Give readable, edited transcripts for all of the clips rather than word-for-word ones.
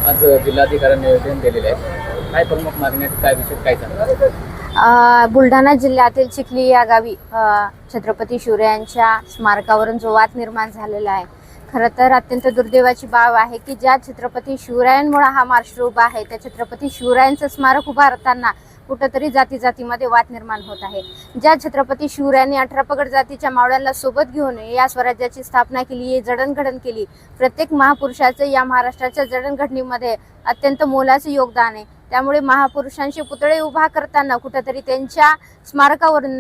आज जिल्हाधिकाऱ्यांनी निवेदन दिलेले आहे. काय प्रमुख मागण्या आहेत, काय विषय काय सांगणार? बुलढाणा जिल्ह्यातील चिखली या गावी छत्रपती शिवरायांच्या स्मारकावरून जो वाद निर्माण झालेला आहे, खरं तर अत्यंत दुर्दैवाची बाब आहे की ज्या छत्रपती शिवरायांमुळे हा मार्श उभा आहे, त्या छत्रपती शिवरायांचं स्मारक उभारताना कुठंतरी जातीमध्ये वाद निर्माण होत आहे. ज्या छत्रपती शिवरायांनी 18 पगड जातीच्या मावळ्यांना सोबत घेऊन या स्वराज्याची स्थापना केली, जडणघडण केली, प्रत्येक महापुरुषाचं या महाराष्ट्राच्या जडणघडणीमध्ये अत्यंत मोलाचं योगदान आहे. त्यामुळे महापुरुषांचे पुतळे उभा करताना कुठेतरी त्यांच्या स्मारकावरून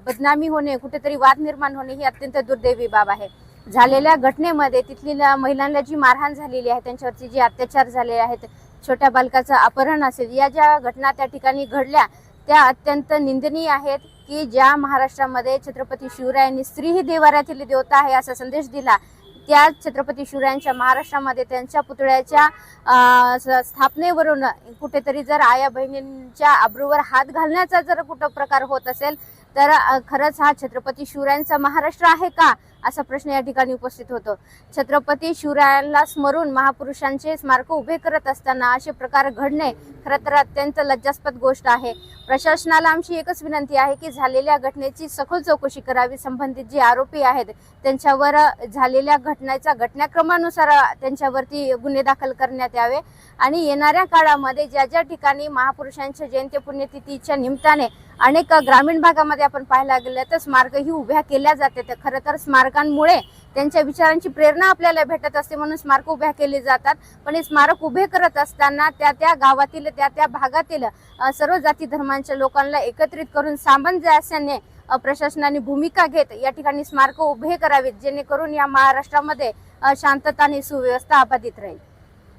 बदनामी होणे, कुठेतरी वाद निर्माण होणे ही अत्यंत दुर्दैवी बाब आहे. झालेल्या घटनेमध्ये तिथल्या महिलांना जी मारहाण झालेली आहे, त्यांच्यावरती जे अत्याचार झाले आहेत, छोट्या बालकाचं अपहरण असेल, या ज्या घटना त्या ठिकाणी घडल्या त्या अत्यंत निंदनीय आहेत की ज्या महाराष्ट्रामध्ये छत्रपती शिवरायांनी स्त्री ही देवाऱ्यातील देवता आहे असा संदेश दिला, त्या छत्रपती शिवरायांच्या महाराष्ट्रामध्ये त्यांच्या पुतळ्याच्या स्थापनेवरून कुठेतरी जर आया बहिणींच्या अब्रूवर हात घालण्याचा जर कुठं प्रकार होत असेल तर खरंच हा छत्रपती शिवरायांचा महाराष्ट्र आहे का असा प्रश्न या ठिकाणी उपस्थित होतो. छत्रपती शिवरायांना स्मरून महापुरुषांचे स्मारक उभे करत असताना असे प्रकार घडणे खरं तर अत्यंत लज्जास्पद गोष्ट आहे. प्रशासनाला आमची एकच विनंती आहे की झालेल्या घटनेची सखोल चौकशी करावी, संबंधित जे आरोपी आहेत त्यांच्यावर झालेल्या घटनेच्या घटनाक्रमानुसार त्यांच्यावरती गुन्हे दाखल करण्यात यावे आणि येणाऱ्या काळामध्ये ज्या ज्या ठिकाणी महापुरुषांच्या जयंती पुण्यतिथीच्या निमित्ताने अनेक ग्रामीण भागामध्ये आपण पाहायला गेलं तर स्मारकही उभ्या केल्या जाते. तर खरं तर स्मारकांमुळे त्यांच्या विचारांची प्रेरणा आपल्याला भेटत असते म्हणून स्मारक उभ्या केली जातात. पण हे स्मारक उभे करत असताना त्या गावातील त्या भागातील सर्व जाती धर्मांच्या लोकांना एकत्रित करून सामंजस्याने प्रशासनाने भूमिका घेत या ठिकाणी स्मारक उभे करावेत, जेणेकरून या महाराष्ट्रामध्ये शांतता आणि सुव्यवस्था अबाधित राहील.